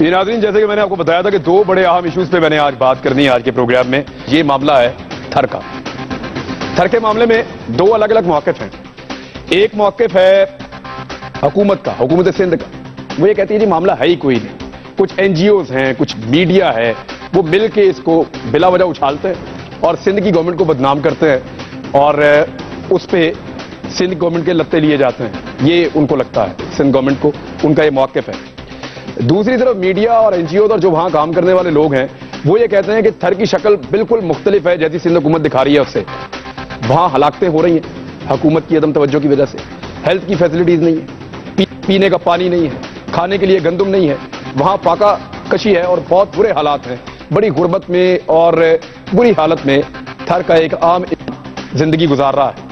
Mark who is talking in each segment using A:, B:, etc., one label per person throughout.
A: یہ ناظرین، جیسے کہ میں نے آپ کو بتایا تھا کہ دو بڑے اہم ایشوز پہ میں نے آج بات کرنی ہے آج کے پروگرام میں. یہ معاملہ ہے تھر کا. تھر کے معاملے میں دو الگ الگ موقف ہیں. ایک موقف ہے حکومت کا، حکومت سندھ کا. وہ یہ کہتی ہے جی معاملہ ہے ہی کوئی نہیں. کچھ این جی اوز ہیں، کچھ میڈیا ہے، وہ مل کے اس کو بلا وجہ اچھالتے ہیں اور سندھ کی گورنمنٹ کو بدنام کرتے ہیں اور اس پہ سندھ گورنمنٹ کے لتے لیے جاتے ہیں. یہ ان کو لگتا ہے، سندھ گورنمنٹ کو ان کا یہ موقف ہے. دوسری طرف میڈیا اور این جی اوز اور جو وہاں کام کرنے والے لوگ ہیں وہ یہ کہتے ہیں کہ تھر کی شکل بالکل مختلف ہے جیسی سندھ حکومت دکھا رہی ہے. اس سے وہاں ہلاکتیں ہو رہی ہیں حکومت کی عدم توجہ کی وجہ سے. ہیلتھ کی فیسلٹیز نہیں ہے، پینے کا پانی نہیں ہے، کھانے کے لیے گندم نہیں ہے. وہاں فاقہ کشی ہے اور بہت برے حالات ہیں. بڑی غربت میں اور بری حالت میں تھر کا ایک عام زندگی گزار رہا ہے.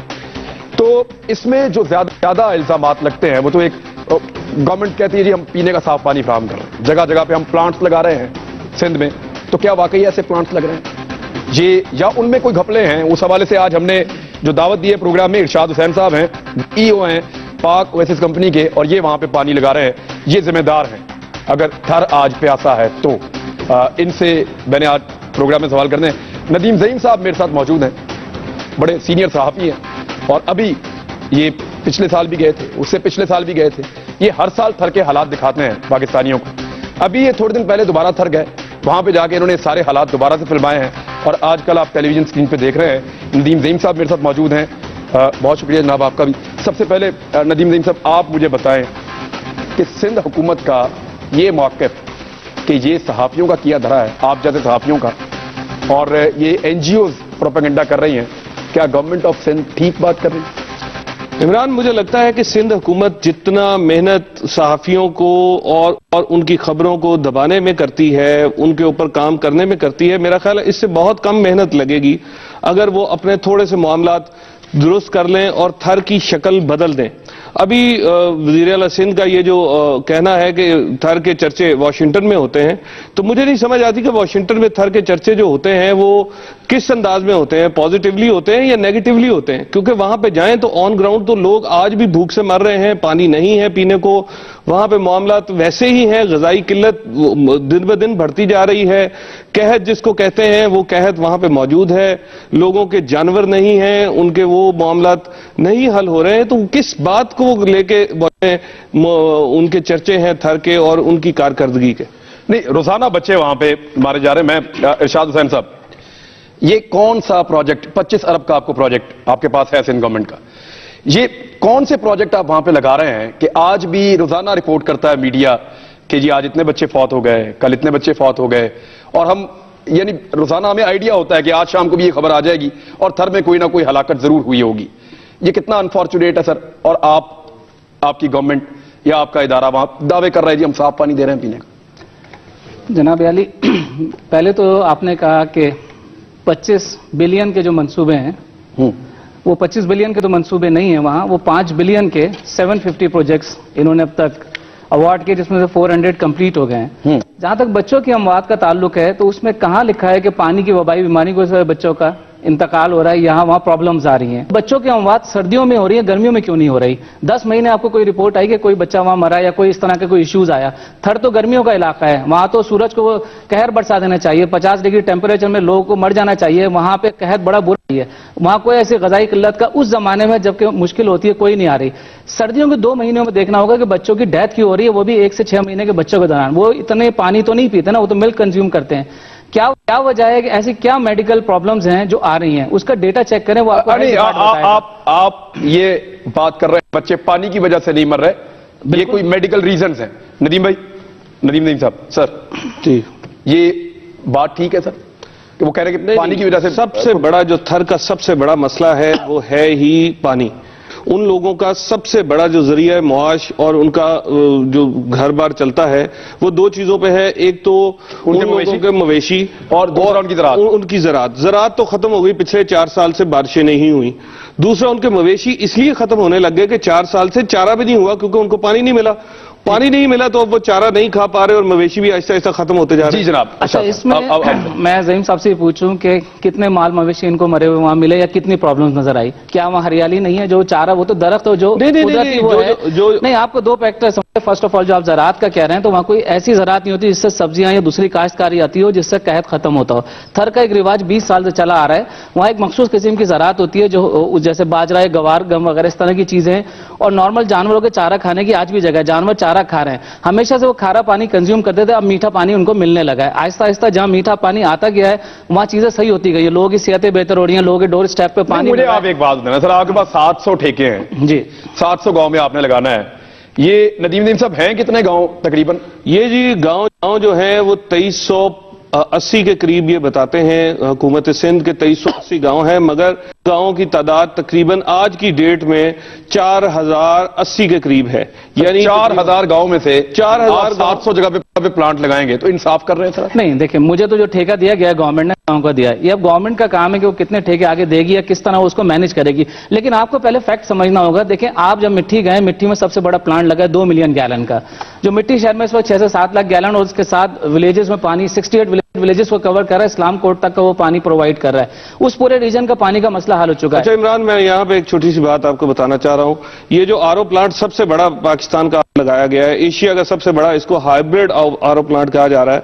A: تو اس میں جو زیادہ الزامات لگتے ہیں وہ تو ایک گورنمنٹ کہتی ہے جی ہم پینے کا صاف پانی فراہم کر رہے ہیں، جگہ جگہ پہ ہم پلانٹس لگا رہے ہیں سندھ میں. تو کیا واقعی ایسے پلانٹس لگ رہے ہیں یہ یا ان میں کوئی گھپلے ہیں؟ اس حوالے سے آج ہم نے جو دعوت دی ہے پروگرام میں، ارشاد حسین صاحب ہیں، ای او ہیں پاک اویسس کمپنی کے، اور یہ وہاں پہ پانی لگا رہے ہیں. یہ ذمہ دار ہیں اگر تھر آج پیاسا ہے تو. ان سے میں نے آج پروگرام میں سوال کرنے ہیں. ندیم زعیم صاحب میرے ساتھ موجود ہیں، بڑے سینئر صحافی ہیں اور ابھی یہ پچھلے سال بھی گئے تھے، اس سے پچھلے سال بھی گئے تھے. یہ ہر سال تھر کے حالات دکھاتے ہیں پاکستانیوں کو. ابھی یہ تھوڑے دن پہلے دوبارہ تھر گئے، وہاں پہ جا کے انہوں نے سارے حالات دوبارہ سے فلمائے ہیں اور آج کل آپ ٹیلی ویژن اسکرین پہ دیکھ رہے ہیں. ندیم زعیم صاحب میرے ساتھ موجود ہیں. بہت شکریہ جناب آپ کا بھی. سب سے پہلے ندیم زعیم صاحب آپ مجھے بتائیں کہ سندھ حکومت کا یہ موقف کہ یہ صحافیوں کا کیا دھرا ہے، آپ جیسے صحافیوں کا، اور یہ این جی اوز پروپیگنڈا کر رہی ہیں، کیا گورنمنٹ آف سندھ ٹھیک بات کر رہی ہے؟
B: عمران، مجھے لگتا ہے کہ سندھ حکومت جتنا محنت صحافیوں کو اور ان کی خبروں کو دبانے میں کرتی ہے، ان کے اوپر کام کرنے میں کرتی ہے، میرا خیال ہے اس سے بہت کم محنت لگے گی اگر وہ اپنے تھوڑے سے معاملات درست کر لیں اور تھر کی شکل بدل دیں. ابھی وزیر اعلیٰ سندھ کا یہ جو کہنا ہے کہ تھر کے چرچے واشنگٹن میں ہوتے ہیں، تو مجھے نہیں سمجھ آتی کہ واشنگٹن میں تھر کے چرچے جو ہوتے ہیں وہ کس انداز میں ہوتے ہیں، پازیٹیولی ہوتے ہیں یا نیگیٹیولی ہوتے ہیں. کیونکہ وہاں پہ جائیں تو آن گراؤنڈ تو لوگ آج بھی بھوک سے مر رہے ہیں، پانی نہیں ہے پینے کو، وہاں پہ معاملات ویسے ہی ہیں، غذائی قلت دن بہ دن بڑھتی جا رہی ہے. قحط جس کو کہتے ہیں وہ قحط وہاں پہ موجود ہے، لوگوں کے جانور نہیں ہیں، ان کے وہ معاملات نہیں حل ہو رہے ہیں. تو کس بات کو لے کے ان کے چرچے ہیں تھر کے اور ان کی کارکردگی کے؟
A: نہیں، روزانہ بچے وہاں پہ مارے جا رہے ہیں. میں ارشاد حسین صاحب، یہ کون سا پروجیکٹ 25 ارب کا آپ کو پروجیکٹ آپ کے پاس ہے سندھ گورنمنٹ کا، یہ کون سے پروجیکٹ آپ وہاں پہ لگا رہے ہیں کہ آج بھی روزانہ رپورٹ کرتا ہے میڈیا کہ جی آج اتنے بچے فوت ہو گئے، کل اتنے بچے فوت ہو گئے، اور ہم یعنی روزانہ ہمیں آئیڈیا ہوتا ہے کہ آج شام کو بھی یہ خبر آ جائے گی اور تھر میں کوئی نہ کوئی ہلاکت ضرور ہوئی ہوگی. یہ کتنا انفارچونیٹ ہے سر. اور آپ کی گورنمنٹ یا آپ کا ادارہ وہاں دعوے کر رہا ہے جی ہم صاف پانی دے رہے ہیں پینے کا.
C: جناب علی، پہلے تو آپ نے کہا کہ 25 بلین کے جو منصوبے ہیں وہ 25 بلین کے تو منصوبے نہیں ہیں، وہاں وہ 5 بلین کے 750 پروجیکٹس انہوں نے اب تک اوارڈ کیے، جس میں سے 400 کمپلیٹ ہو گئے ہیں. جہاں تک بچوں کی اموات کا تعلق ہے تو اس میں کہاں لکھا ہے کہ پانی کی وبائی بیماری کی وجہ سے بچوں کا انتقال ہو رہا ہے، یہاں وہاں پرابلمز آ رہی ہیں. بچوں کی اموات سردیوں میں ہو رہی ہیں، گرمیوں میں کیوں نہیں ہو رہی؟ 10 مہینے آپ کو کوئی رپورٹ آئی کہ کوئی بچہ وہاں مرا یا کوئی اس طرح کے کوئی ایشوز آیا؟ تھر تو گرمیوں کا علاقہ ہے، وہاں تو سورج کو قہر برسا دینا چاہیے، 50 ڈگری ٹیمپریچر میں لوگوں کو مر جانا چاہیے، وہاں پہ قحط بڑا برا ہے. وہاں کوئی ایسی غذائی قلت کا اس زمانے میں جبکہ مشکل ہوتی ہے کوئی نہیں آ رہی. سردیوں کے 2 مہینوں میں دیکھنا ہوگا کہ بچوں کی ڈیتھ کیوں ہو رہی ہے، وہ بھی 1 سے 6 مہینے کے بچوں کے دوران. وہ اتنے پانی تو نہیں پیتے نا، وہ تو ملک کنزیوم کرتے ہیں. کیا وجہ ہے کہ ایسی کیا میڈیکل پرابلمز ہیں جو آ رہی ہیں؟ اس کا ڈیٹا چیک کریں. وہ
A: آپ یہ بات کر رہے ہیں بچے پانی کی وجہ سے نہیں مر رہے، یہ کوئی میڈیکل ریزنز ہیں. ندیم بھائی، ندیم زعیم صاحب سر،
B: جی
A: یہ بات ٹھیک ہے سر کہ وہ کہہ رہے ہیں کہ پانی کی وجہ سے؟
B: سب سے بڑا جو تھر کا سب سے بڑا مسئلہ ہے وہ ہے ہی پانی. ان لوگوں کا سب سے بڑا جو ذریعہ معاش اور ان کا جو گھر بار چلتا ہے وہ 2 چیزوں پہ ہے. ایک تو ان لوگوں کے مویشی اور دوسرا ان کی زراعت تو ختم ہو گئی، پچھلے 4 سال سے بارشیں نہیں ہوئی. دوسرا ان کے مویشی اس لیے ختم ہونے لگ گئے کہ 4 سال سے چارہ بھی نہیں ہوا کیونکہ ان کو پانی نہیں ملا. پانی نہیں ملا تو اب وہ چارہ نہیں کھا پا رہے اور مویشی بھی آہستہ آہستہ ختم ہوتے جا رہے
A: جی
B: ہیں.
A: جناب.
C: اچھا اس میں میں زعیم صاحب سے پوچھوں کہ کتنے مال مویشی ان کو مرے ہوئے وہاں ملے یا کتنی پرابلمز نظر آئی؟ کیا وہاں ہریالی نہیں ہے؟ جو چارہ وہ تو درخت ہو جو قدرتی وہ ہے. نہیں آپ کو دو فیکٹر سمجھے. فرسٹ آف آل جو آپ زراعت کا کہہ رہے ہیں تو وہاں کوئی ایسی زراعت نہیں ہوتی جس سے سبزیاں یا دوسری کاشتکاری آتی ہو جس سے قحط ختم ہوتا ہو. تھر کا ایک رواج 20 سال سے چلا آ رہا ہے. وہاں ایک مخصوص قسم کی زراعت ہوتی ہے جو جیسے باجرہ گوار گم وغیرہ اس طرح کی چیزیں ہیں اور نارمل جانوروں کے چارہ کھانے کی آج بھی جگہ ہے. جانور چارہ کھا رہے ہیں. ہمیشہ سے وہ کھارا پانی کنزیوم کرتے تھے. اب میٹھا پانی ان کو ملنے لگا ہے. آہستہ آہستہ جہاں میٹھا پانی آتا گیا ہے وہاں چیزیں صحیح ہوتی گئی ہے. لوگوں کی صحتیں بہتر ہو رہی ہیں. لوگوں کے ڈور اسٹیپ پہ پانی.
A: مجھے آپ ایک بات بتانا سر, آپ کے پاس 700 ٹھیکے ہیں
C: جی
A: 700 گاؤں میں آپ نے لگانا ہے. یہ ندیم صاحب ہیں کتنے گاؤں تقریباً؟
B: یہ جی گاؤں جو ہیں وہ 2380 کے قریب یہ بتاتے ہیں حکومت سندھ کے 2380 گاؤں ہیں, مگر گاؤں کی تعداد تقریباً آج کی ڈیٹ میں 4080 کے قریب ہے. یعنی
A: 4000 گاؤں میں سے
B: 4700
A: جگہ پہ پلانٹ لگائیں گے تو انصاف کر رہے ہیں سر؟
C: نہیں دیکھیں, مجھے تو جو ٹھیکہ دیا گیا ہے گورنمنٹ نے گاؤں کا دیا ہے. یہ اب گورنمنٹ کا کام ہے کہ وہ کتنے ٹھیکے آگے دے گی یا کس طرح اس کو مینج کرے گی. لیکن آپ کو پہلے فیکٹ سمجھنا ہوگا. دیکھیں آپ جب مٹی گئے, مٹی میں سب سے بڑا پلانٹ لگا ہے 2 ملین گیلن کا. جو مٹی شہر میں اس وقت 6 سے 7 لاکھ گیلن اور اس کے ساتھ ولیجز میں پانی 68 ولیجز کو کور کر رہا ہے. اسلام کوٹ تک کا وہ پانی پرووائڈ کر رہا ہے. اس پورے ریجن کا پانی کا مسئلہ حل ہو چکا ہے.
B: اچھا عمران, میں یہاں پہ ایک چھوٹی سی بات آپ کو بتانا چاہ رہا ہوں. یہ جو آر او پلانٹ سب سے بڑا پاکستان کا لگایا گیا ہے, ایشیا کا سب سے بڑا, اس کو ہائیبرڈ آر او پلانٹ کہا جا رہا ہے.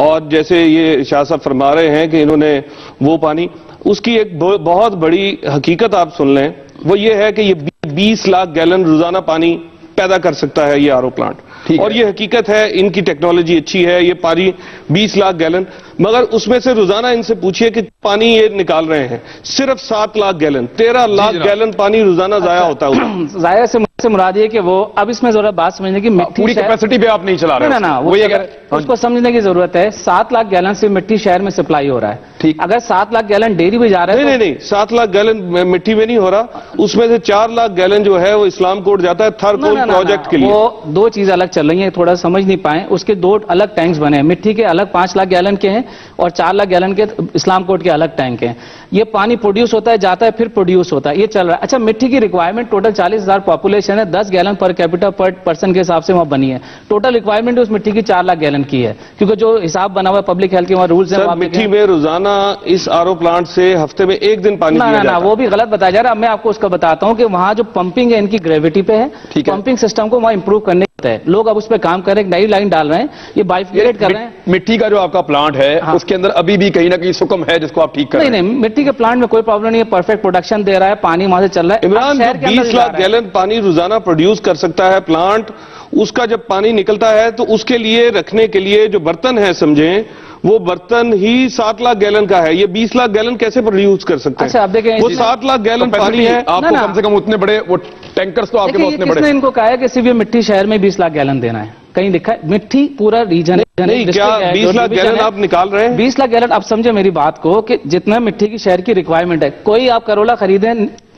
B: اور جیسے یہ شاہ صاحب فرما رہے ہیں کہ انہوں نے وہ پانی, اس کی ایک بہت بڑی حقیقت آپ سن لیں. وہ یہ ہے کہ یہ 20 لاکھ گیلن روزانہ پانی پیدا کر سکتا ہے یہ آر او پلانٹ. اور یہ حقیقت ہے, ان کی ٹیکنالوجی اچھی ہے. یہ پانی 20 لاکھ گیلن, مگر اس میں سے روزانہ ان سے پوچھئے کہ پانی یہ نکال رہے ہیں صرف 7 لاکھ گیلن. 13 لاکھ گیلن پانی روزانہ ضائع ہوتا ہے.
C: ضائع سے مراد یہ کہ وہ اب اس میں ضرورت بات سمجھنے کی مٹی
A: پوری کیپیسٹی پہ آپ نہیں چلا رہے.
C: نا وہ یہ اس کو سمجھنے کی ضرورت ہے. 7 لاکھ گیلن سے مٹی شہر میں سپلائی ہو رہا ہے. اگر 7 لاکھ گیلن ڈیری بھی جا رہا ہے
B: نہیں 7 لاکھ گیلن مٹی میں نہیں ہو رہا. اس میں سے 4 لاکھ گیلن جو ہے وہ اسلام کوٹ جاتا ہے تھر کول پروجیکٹ کے لیے.
C: وہ دو چیزیں الگ چل رہی ہیں, تھوڑا سمجھ نہیں پائیں. اس کے 2 الگ ٹینکس بنے ہیں. مٹی کے الگ 5 لاکھ گیلن کے ہیں اور 4 لاکھ گیلن کے اسلام کوٹ کے الگ ٹینک ہیں. یہ پانی پروڈیوس ہوتا ہے, جاتا ہے, پھر پروڈیوس ہوتا ہے. یہ چل رہا ہے. اچھا مٹی کی ریکوائرمنٹ ٹوٹل 40,000 پاپولیشن ہے, 10 گیلن پر کیپیٹل پر پرسن کے حساب سے وہاں بنی ہے. ٹوٹل ریکوائرمنٹ اس مٹی کی 4 لاکھ گیلن کی ہے, کیونکہ جو حساب بنا ہوا ہے پبلک ہیلتھ کے وہاں رولز ہیں.
B: مٹی میں روزانہ اس آر او پلانٹ سے ہفتے میں 1 دن پانی دیا جاتا ہے.
C: وہ بھی غلط بتایا جا رہا ہے. اب میں آپ کو اس کا بتاتا ہوں کہ وہاں جو پمپنگ ہے ان کی گریویٹی پہ ہے. پمپنگ سسٹم کو وہاں امپروو کرنے ہے. لوگ اب اس پہ کام کر رہے ہیں, نئی لائن ڈال رہے ہیں, یہ بائیفیکیٹ کر رہے ہیں.
A: مٹی کا جو آپ کا پلانٹ ہے اس کے اندر ابھی بھی کہیں نہ کہیں سکم ہے جس کو آپ ٹھیک کر رہے ہیں.
C: نہیں مٹی کے پلانٹ میں کوئی پرابلم نہیں ہے, پرفیکٹ پروڈکشن دے رہا ہے, پانی وہاں سے چل رہا ہے.
B: عمران 20 لاکھ گیلن پانی روزانہ پروڈیوس کر سکتا ہے پلانٹ. اس کا جب پانی نکلتا ہے تو اس کے لیے رکھنے کے لیے جو برتن ہے سمجھیں, وہ برتن ہی 7 لاکھ گیلن کا ہے. یہ 20 لاکھ گیلن کیسے پروڈیوس کر سکتے ہیں؟
C: اچھا اب دیکھیں,
B: وہ 7 لاکھ گیلن پانی ہے.
A: آپ کو کم سے کم اتنے بڑے وہ ٹینکرز تو آپ کے پاس اتنے بڑے.
C: کس نے ان کو کہا ہے کہ صرف یہ مٹی شہر میں 20 لاکھ گیلن دینا ہے؟ کہیں لکھا ہے مٹی پورا ریجن
B: نہیں, کیا 20 لاکھ گیلن آپ نکال رہے ہیں؟
C: 20 لاکھ گیلن. اب سمجھے میری بات کو کہ جتنا مٹی کی شہر کی ریکوائرمنٹ ہے, کوئی آپ کرولا خریدیں,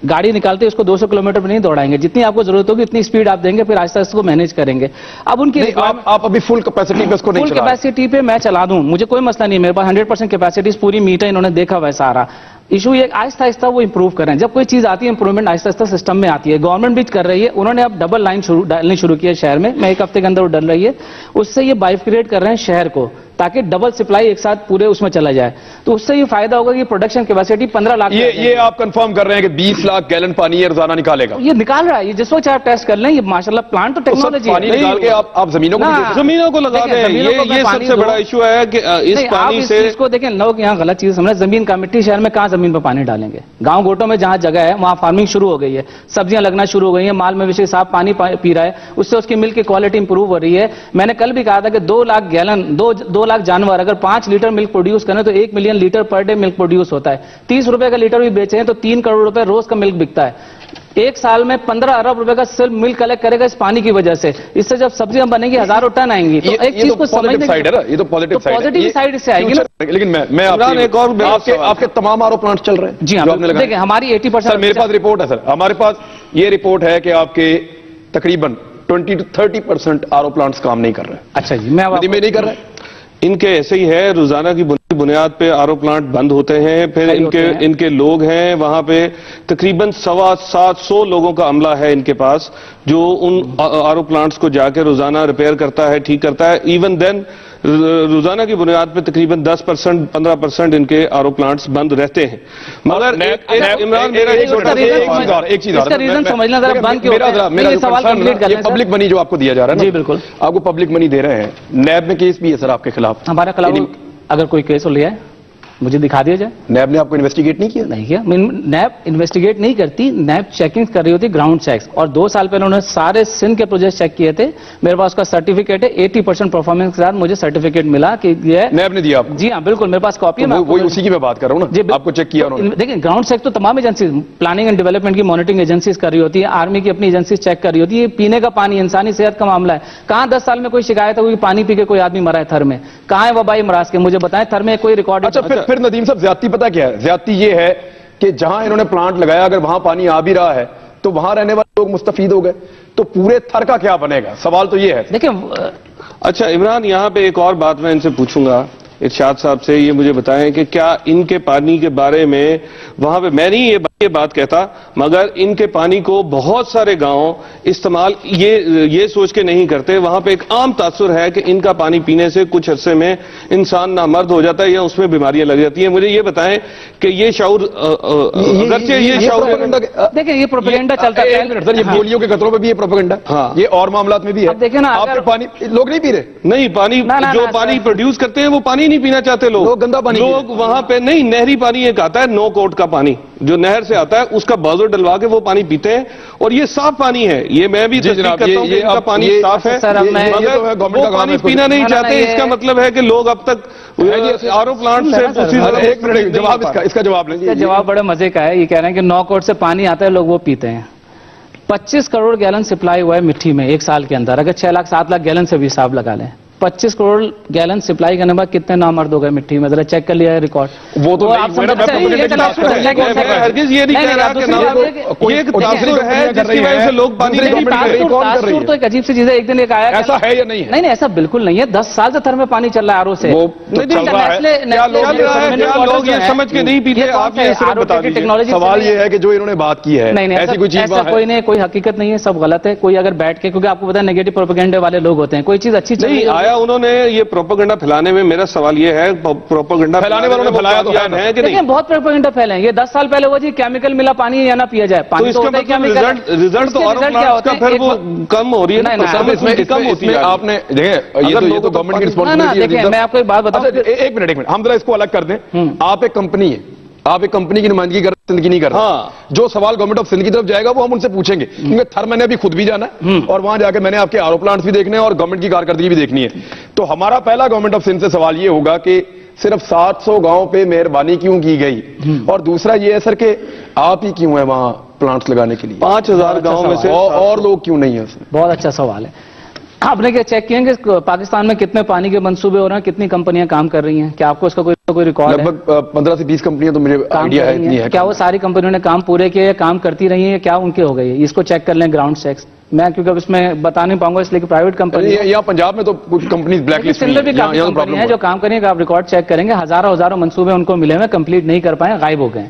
C: گاڑی نکالتے اس کو 200 کلومیٹر پہ نہیں دوڑائیں گے. جتنی آپ کو ضرورت ہوگی اتنی سپیڈ آپ دیں گے, پھر آہستہ آہستہ کو مینیج کریں گے. اب ان کی
A: آپ ابھی فل کیپیسٹی پہ اس کو نہیں چلا رہے.
C: فل کیپیسٹی پہ میں چلا دوں, مجھے کوئی مسئلہ نہیں. میرے پاس 100% کیپیسٹیز پوری میٹ ہے, انہوں نے دیکھا ہوا ہے سارا. ایشو یہ آہستہ آہستہ وہ امپروو کریں. جب کوئی چیز آتی ہے امپروومنٹ آہستہ آہستہ سسٹم میں آتی ہے. گورنمنٹ بھی کر رہی ہے. انہوں نے اب ڈبل لائن ڈالنی شروع کی ہے شہر میں. میں 1 ہفتے کے اندر وہ ڈل رہی ہے. اس سے یہ بائیفیکیٹ کر رہے ہیں شہر کو, تاکہ ڈبل سپلائی ایک ساتھ پورے اس میں چلا جائے. تو اس سے یہ فائدہ ہوگا کہ پروڈکشن کیپیسٹی 15 لاکھ.
A: یہ آپ کنفرم کر رہے ہیں کہ 20 لاکھ گیلن پانی یہ روزانہ نکالے گا؟
C: یہ نکال رہا ہے. یہ جس وقت آپ ٹیسٹ کر لیں, یہ ماشاءاللہ پلانٹ تو ٹیکنالوجی
A: پانی نکال کے آپ زمینوں
B: کو لگا دیں. یہ سب سے بڑا ایشو ہے کہ اس پانی سے
C: اس کو دیکھیں. لوگ یہاں غلط چیز سمجھ. زمین کا مٹی شہر میں کہاں زمین پہ پانی ڈالیں گے؟ گاؤں گوٹوں میں جہاں جگہ ہے وہاں فارمنگ شروع ہو گئی ہے, سبزیاں لگنا شروع ہو گئی ہیں, مال مویشی صاحب پانی پی رہا ہے, اس سے اس کی ملک کی کوالٹی امپروو ہو رہی ہے. میں نے کل بھی کہا تھا کہ 2 لاکھ گیلن 2 لاکھ جانور اگر 5 لیٹر ملک پروڈیوس کریں تو 1 ملین لیٹر پر ڈے ملک پروڈیوس ہوتا ہے. 30 روپے کا لیٹر بھی بیچے ہیں تو 3 کروڑ روپے روز کا ملک بکتا ہے. 1 سال میں 15 ارب روپے کا صرف ملک کلیکٹ کرے گا اس پانی کی وجہ سے. اس سے جب سبزیاں بنیں گی ہزاروں ٹن آئیں گی. تو ایک چیز کو سمجھنے
A: یہ تو پازیٹیو
C: سائڈ سے آئے گی نا.
A: لیکن میں آپ کے تمام آر او پلانٹ چل رہے ہیں؟
C: جی ہاں دیکھیں, ہماری 80%.
A: سر میرے پاس رپورٹ ہے. سر ہمارے پاس یہ رپورٹ ہے کہ آپ کے تقریباً 20 to 30% آر او پلانٹس کام نہیں کر رہے.
C: اچھا جی, میں
A: نہیں کر رہے.
B: ان کے ایسے ہی ہے، روزانہ کی بنیاد پہ آر او پلانٹ بند ہوتے ہیں، پھر ان کے لوگ ہیں وہاں پہ تقریباً 750 لوگوں کا عملہ ہے ان کے پاس جو ان آر او پلانٹس کو جا کے روزانہ ریپیئر کرتا ہے، ٹھیک کرتا ہے. ایون دین روزانہ کی بنیاد پہ تقریباً 10% 15% ان کے آر او پلانٹس بند رہتے ہیں. مگر عمران میرا
A: ایک چیز
C: اس کا ریزن سمجھنا ذرا بند کیوں ہوتا ہے؟ یہ سوال کمپلیٹ کر لیں سر.
A: پبلک منی جو آپ کو دیا جا رہا ہے
C: جی بالکل،
A: آپ کو پبلک منی دے رہے ہیں، نیب میں کیس بھی ہے سر آپ کے خلاف؟
C: ہمارے خلاف اگر کوئی کیس ہو لیا ہے مجھے دکھا دیا جائے.
A: نیب نے آپ کو انویسٹیگیٹ نہیں کیا؟
C: نہیں کیا، نیب انویسٹیگیٹ نہیں کرتی، نیب چیکنگ کر رہی ہوتی، گراؤنڈ چیکس. اور 2 سال پہلے انہوں نے سارے سندھ کے پروجیکٹ چیک کیے تھے. میرے پاس کا سرٹیفکیٹ ہے، 80% پرفارمنس کے ساتھ مجھے سرٹیفکیٹ ملا کہ یہ
A: نیب نے دیا آپ کو؟
C: جی ہاں بالکل، میرے پاس کاپی ہے.
A: وہی اسی کی میں بات کر رہا ہوں نا، آپ کو چیک کیا انہوں نے؟
C: دیکھیں گراؤنڈ چیک تو تمام ایجنسیز، پلاننگ اینڈ ڈیولپمنٹ کی مانیٹرنگ ایجنسیز کر رہی ہوتی ہے، آرمی کی اپنی ایجنسیز چیک کر رہی ہوتی ہے. یہ پینے کا پانی انسانی صحت کا معاملہ ہے. کہاں 10 سال میں کوئی شکایت ہے کوئی پانی پی کے کوئی آدمی مرا ہے تھر میں؟ کہاں ہے وبائی امراض کے؟ مجھے بتائیں تھر میں کوئی ریکارڈ؟
A: اچھا پھر ندیم صاحب زیادتی پتہ کیا ہے؟ زیادتی یہ ہے کہ جہاں انہوں نے پلانٹ لگایا اگر وہاں پانی آ بھی رہا ہے تو وہاں رہنے والے لوگ مستفید ہو گئے، تو پورے تھر کا کیا بنے گا؟ سوال تو یہ ہے.
C: دیکھیں
B: اچھا عمران، یہاں پہ ایک اور بات میں ان سے پوچھوں گا، ارشاد صاحب سے یہ مجھے بتائیں کہ کیا ان کے پانی کے بارے میں وہاں پہ، میں نہیں یہ بات کہتا، مگر ان کے پانی کو بہت سارے گاؤں استعمال یہ سوچ کے نہیں کرتے. وہاں پہ ایک عام تاثر ہے کہ ان کا پانی پینے سے کچھ عرصے میں انسان نامرد ہو جاتا ہے یا اس میں بیماریاں لگ جاتی ہیں. مجھے یہ بتائیں کہ یہ شعور اگرچہ یہ شعور،
C: دیکھیں یہ پروپیگنڈا چلتا ہے
A: سر، یہ گولیوں کے قطروں میں بھی یہ پروپیگنڈا،
B: ہاں
A: یہ اور معاملات میں بھی ہے.
C: اب دیکھیں نا،
A: آپ کے پانی لوگ نہیں پی رہے؟
B: نہیں، پانی جو پانی پروڈیوس کرتے ہیں وہ پانی نہیں پینا چاہتے لوگ،
A: گندا پانی.
B: لوگ وہاں پہ نہیں، نہری پانی ایک آتا ہے 9 کوٹ کا پانی جو نہر سے آتا ہے، اس کا بازو ڈلوا کے وہ پانی پیتے ہیں اور یہ صاف پانی ہے. یہ میں بھی تصدیق کرتا ہوں کہ ان کا پانی صاف ہے، مگر وہ پانی پینا نہیں چاہتے. اس کا مطلب ہے کہ لوگ اب تک آر او پلانٹ سے
A: ایک منٹ جواب اس کا جواب لیں.
C: اس کا جواب بڑے مزے کا ہے. یہ کہہ رہے ہیں کہ 9 کوٹ سے پانی آتا ہے، لوگ وہ پیتے ہیں. 25 کروڑ گیلن سپلائی ہوا ہے مٹی میں 1 سال کے اندر. اگر 6 لاکھ 7 لاکھ گیلن سے بھی حساب لگا لیں، 25 کروڑ گیلن سپلائی کرنے کے بعد کتنے نامرد ہو گئے مٹی میں؟ ذرا چیک کر لیا ہے ریکارڈ.
A: وہ تو
B: ہرگز یہ نہیں کہہ رہا کہ یہ ایک تاثر ہے جس کی وجہ سے لوگ پانی نہیں پی رہے.
C: تاثر تو ایک عجیب سی چیز ہے. ایک دن ایک آیا،
A: ایسا ہے یا نہیں ہے؟
C: نہیں ایسا بالکل نہیں ہے. 10 سال سے تھر میں پانی چل رہا ہے آر او سے.
B: لوگ یہ سمجھ کے نہیں پیتے. آپ یہ بتا دیجیے.
C: ٹیکنالوجی
A: سوال یہ ہے کہ جو انہوں نے بات کی ہے ایسی کوئی چیز
C: کوئی نہیں، کوئی حقیقت نہیں ہے، سب غلط ہے. کوئی اگر بیٹھ کے، کیونکہ آپ کو پتا ہے نیگیٹو پروپیگنڈے والے لوگ ہوتے ہیں، کوئی چیز اچھی
B: نہیں آیا انہوں نے یہ پروپیگنڈا پھیلانے میں. میرا سوال یہ ہے پروپیگنڈا
A: پھیلانے والوں نے پھیلایا تو ہے
C: کہ نہیں؟ بہت پروپیگنڈا پھیلے ہیں. یہ 10 سال پہلے وہ جی کیمیکل ملا پانی یا نہ پیا جائے.
B: تو اس کا مطلب رزلٹ تو اور پھر وہ کم ہو رہی ہے. کم ہوتی ہے.
A: آپ نے دیکھیں یہ تو گورنمنٹ کی رسپانسبلٹی ہے.
C: دیکھیں میں آپ کو ایک بات بتاؤں.
A: ایک منٹ ہم ذرا اس کو الگ کر دیں. آپ ایک کمپنی ہے، آپ ایک کمپنی کی نمائندگی کر سندھ کی نہیں کر رہے. جو سوال گورنمنٹ آف سندھ کی طرف جائے گا وہ ہم ان سے پوچھیں گے، کیونکہ تھر میں نے ابھی خود بھی جانا ہے اور وہاں جا کے میں نے آپ کے آر او پلانٹس بھی دیکھنے ہیں اور گورنمنٹ کی کارکردگی بھی دیکھنی ہے. تو ہمارا پہلا گورنمنٹ آف سندھ سے سوال یہ ہوگا کہ صرف 700 گاؤں پہ مہربانی کیوں کی گئی، اور دوسرا یہ ہے سر کہ آپ ہی کیوں ہیں وہاں پلانٹس لگانے کے لیے؟
B: 5000 گاؤں میں سے
A: اور لوگ کیوں نہیں ہیں؟
C: بہت اچھا سوال ہے. آپ نے کیا چیک کیا کہ پاکستان میں کتنے پانی کے منصوبے ہو رہے ہیں، کتنی کمپنیاں کام کر رہی ہیں؟ کیا آپ کو اس کا کوئی ریکارڈ ہے؟
A: لگ بھگ 15 سے 20 کمپنیاں تو مجھے آئیڈیا ہے اتنی ہے.
C: کیا وہ ساری کمپنیوں نے کام پورے کیے، کام کرتی رہی ہیں، کیا ان کے ہو گئی؟ اس کو چیک کر لیں گراؤنڈ چیکس. میں کیونکہ اب اس میں بتا نہیں پاؤں گا اس لیے کہ پرائیویٹ کمپنی
A: یہاں پنجاب میں تو کچھ کمپنیز بلیک لسٹ
C: میں بھی کافی کمپنی ہیں جو کام کریں گے. آپ ریکارڈ چیک کریں گے، ہزاروں منصوبے ان کو ملے ہوئے، کمپلیٹ نہیں کر پائے، غائب ہو گئے.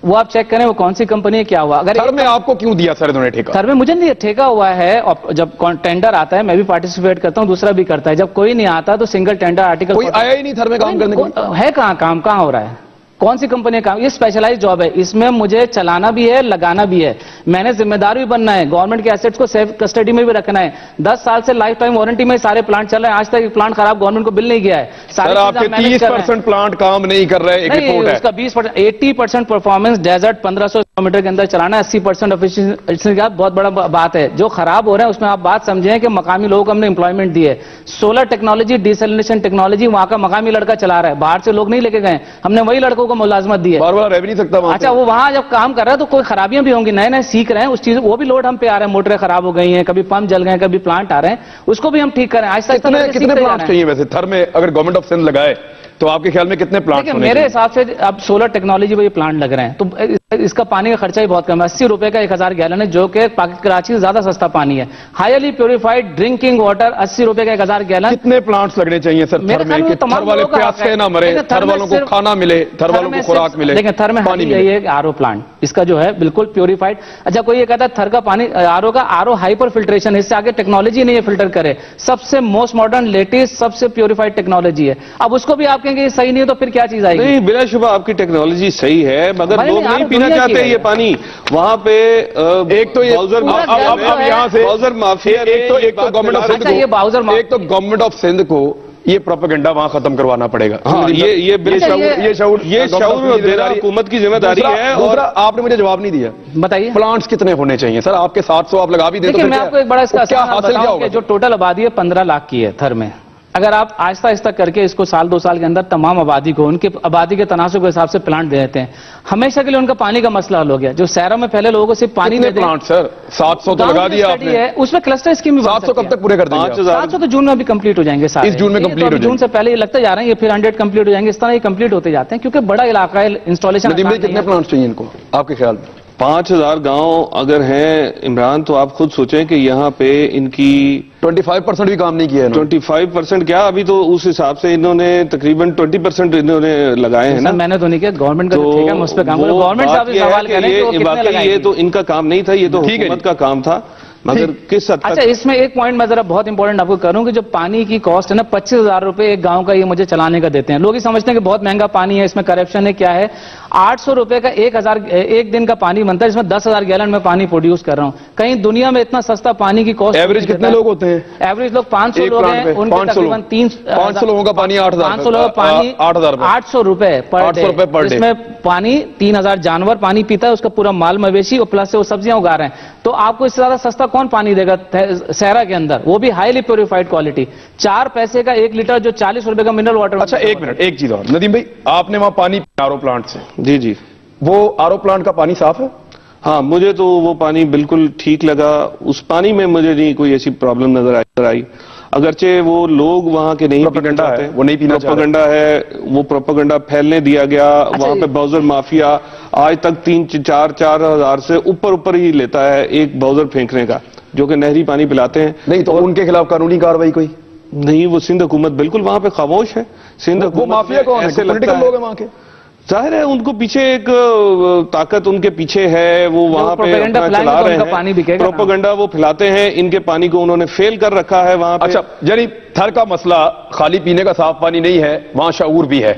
C: وہ آپ چیک کریں وہ کون سی کمپنی ہے، کیا ہوا. اگر
A: سر میں آپ کو کیوں دیا سر انہوں نے ٹھیکہ؟
C: سر میں مجھے نہیں ٹھیکہ ہوا ہے. جب ٹینڈر آتا ہے میں بھی پارٹیسپیٹ کرتا ہوں، دوسرا بھی کرتا ہے. جب کوئی نہیں آتا تو سنگل ٹینڈر آرٹیکل
A: کوئی آیا ہی نہیں تھر میں کام کرنے کے لیے.
C: ہے کہاں کام، کہاں ہو رہا ہے، کون سی کمپنی کام؟ یہ اسپیشلائز جاب ہے، اس میں مجھے چلانا بھی ہے، لگانا بھی ہے. میں نے ذمہ دار بھی بننا ہے، گورنمنٹ کے ایسٹس کو سیف کسٹڈی میں بھی رکھنا ہے. 10 سال سے لائف ٹائم وارنٹی میں سارے پلانٹ چل رہے ہیں، آج تک ایک پلانٹ خراب گورنمنٹ کو بل نہیں گیا ہے.
A: سر آپ کے 30% پلانٹ کام نہیں کر رہے، ایک رپورٹ ہے.
C: اس کا 20%، 80% پرفارمنس ڈیزرٹ 1500 کلومیٹر کے اندر چلانا ہے، 80% ایفیشنسی کا بہت بڑا بات ہے. جو خراب ہو رہا ہے اس میں آپ بات سمجھیں کہ مقامی لوگوں کو ہم نے امپلائمنٹ دی ہے. سولر ٹیکنالوجی، ڈیسیلینیشن ٹیکنالوجی وہاں کا مقامی لڑکا چلا رہا ہے، باہر سے لوگ نہیں لے کے گئے، ہم نے وہی لڑکوں کو ملازمت دی ہے.
A: رہ بھی نہیں سکتا.
C: اچھا وہ وہاں جب کام کر رہا ہے تو کوئی خرابیاں بھی ہوں گی، نئے سیکھ رہے ہیں اس چیز، وہ بھی لوڈ ہم پہ آ رہے ہیں. موٹریں خراب ہو گئی ہیں، کبھی پمپ جل گئے ہیں، کبھی پلانٹ آ رہے ہیں، اس کو بھی ہم ٹھیک کریں. آہستہ آہستہ
A: کتنے پلانٹ چاہیے ویسے تھر میں اگر گورنمنٹ آف سندھ لگائے تو آپ کے خیال میں کتنے پلانٹ؟
C: میرے حساب سے اب سولر ٹیکنالوجی پہ یہ پلانٹ لگ رہے ہیں تو اس کا پانی کا خرچہ ہی بہت کم ہے, 80 روپے کا 1000 گیلن ہے, جو کہ کراچی سے زیادہ سستا پانی ہے. ہائیلی پیوریفائڈ ڈرنکنگ واٹر 80 روپے کا 1000 گیلن.
A: کتنے پلانٹس لگنے چاہیے سر تھر میں کہ تھر والے پیاس سے نہ مرے, تھر والوں کو کھانا ملے, تھر والوں کو خوراک ملے؟
C: دیکھیں تھر میں یہی ہے آر او پلانٹ, اس کا جو ہے بالکل پیوریفائڈ. اچھا کوئی یہ کہتا ہے تھر کا پانی آر او ہائپر فلٹریشن, اس سے آگے ٹیکنالوجی نہیں ہے فلٹر کرے, سب سے موسٹ ماڈرن لیٹسٹ سب سے پیوریفائڈ ٹیکنالوجی ہے. اب اس کو بھی آپ کہیں گے یہ صحیح نہیں ہے تو پھر کیا چیز آئے گی؟
B: نہیں بلا شبہ آپ کی ٹیکنالوجی صحیح ہے, مگر لوگ نہیں پینا چاہتے یہ پانی. وہاں پہ
A: ایک تو اب یہاں سے ایک تو گورنمنٹ آف سندھ کو یہ پروپیگنڈا وہاں ختم کروانا پڑے گا.
B: یہ شعور دینا حکومت کی ذمہ داری ہے.
A: اور آپ نے مجھے جواب نہیں دیا,
C: بتائیے
A: پلانٹس کتنے ہونے چاہیے سر؟ آپ کے 700 آپ لگا بھی دیں.
C: میں آپ کو ایک بڑا اس کا حاصل کیا ہوگا؟ جو ٹوٹل آبادی ہے 15 لاکھ کی ہے تھر میں, اگر آپ آہستہ آہستہ کر کے اس کو سال 2 سال کے اندر تمام آبادی کو ان کی آبادی کے تناسب کے حساب سے پلانٹ دے دیتے ہیں, ہمیشہ کے لیے ان کا پانی کا مسئلہ حل ہو گیا. جو شہروں میں پہلے لوگوں کو صرف پانی دے
A: پلانٹ سر 700 تو لگا دیا آپ نے,
C: اس میں کلسٹر اسکیم
A: 700 کب تک پورے کر دیں گے؟
C: 700 تو جون میں ابھی کمپلیٹ ہو جائیں گے سارے.
A: اس جون میں کمپلیٹ ہو جائیں گے.
C: جون سے پہلے یہ لگتا جا رہا ہے, یہ پھر 100 کمپلیٹ ہو جائیں گے. اس طرح یہ کمپلیٹ ہوتے جاتے ہیں کیونکہ بڑا علاقہ ہے, انسٹالیشن.
A: کتنے پلانٹس چاہیے ان کو آپ کے خیال میں؟
B: 5000 گاؤں اگر ہیں عمران, تو آپ خود سوچیں کہ یہاں پہ ان کی
A: 25% بھی کام نہیں کیا ہے.
B: 25% کیا, ابھی تو اس حساب سے انہوں نے تقریباً 20% انہوں نے لگائے ہیں نا.
C: میں نے تو نہیں کیا, گورنمنٹ کا ٹھیک ہے, اس پہ کام کرو. گورنمنٹ صاحب سوال کریں کہ
B: یہ تو ان کا کام نہیں تھا, یہ تو حکومت کا کام تھا, مگر کس حد تک.
C: اچھا اس میں ایک پوائنٹ میں ذرا بہت امپورٹنٹ آپ کو کروں کہ جو پانی کی کاسٹ ہے نا 25,000 روپے ایک گاؤں کا یہ مجھے چلانے کا دیتے ہیں. لوگ یہ سمجھتے ہیں کہ بہت مہنگا پانی ہے, اس میں کرپشن ہے, کیا ہے. 800 روپے کا 1 دن کا پانی بنتا ہے, جس میں 10,000 گیلن میں پانی پروڈیوس کر رہا ہوں. کہیں دنیا میں اتنا سستا پانی کی کاسٹ.
A: ایوریج کتنے لوگ ہوتے ہیں؟
C: ایوریج لوگ 500 لوگ ہیں, ان کے تقریباً
A: 500 لوگوں کا پانی
C: 500 لوگوں کا پانی 800 روپے پر ڈے. اس میں پانی 3000 جانور پانی پیتا ہے, اس کا پورا مال مویشی, اور پلس سے وہ سبزیاں اگا رہے ہیں. تو آپ کو اس سے زیادہ سستا کون پانی دے گا صحرا کے اندر, وہ بھی ہائیلی پیوریفائڈ کوالٹی. 4 پیسے کا 1 لیٹر جو 40 روپے کا منرل واٹر.
A: اچھا ایک منٹ, ایک چیز اور ندیم بھائی, آپ نے وہاں پانی آر او پلانٹ سے.
B: جی
A: وہ آر او پلانٹ کا پانی صاف ہے؟
B: ہاں, مجھے تو وہ پانی بالکل ٹھیک لگا. اس پانی میں مجھے نہیں کوئی ایسی پرابلم نظر آئی. اگرچہ وہ لوگ وہاں کے نہیں
A: پروپیگنڈا ہے, وہ نہیں پینا چاہتے.
B: پروپیگنڈا ہے, وہ پروپیگنڈا پھیلنے دیا گیا. وہاں پہ باؤزر مافیا آج تک 3-4 ہزار سے اوپر ہی لیتا ہے ایک باؤزر پھینکنے کا, جو کہ نہری پانی پلاتے ہیں.
A: نہیں تو ان کے خلاف قانونی کارروائی کوئی
B: نہیں؟ وہ سندھ حکومت بالکل وہاں پہ خاموش ہے. سندھ حکومت
A: مافیا کون ہے؟ پولیٹیکل لوگ ہیں وہاں کے.
B: ظاہر ہے ان کو پیچھے ایک طاقت ان کے پیچھے ہے, وہ وہاں پہ چلا رہے ہیں پروپیگنڈا, وہ پھیلاتے ہیں. ان کے پانی کو انہوں نے فیل کر رکھا ہے وہاں پہ.
A: اچھا یعنی تھر کا مسئلہ خالی پینے کا صاف پانی نہیں ہے, وہاں شعور بھی ہے.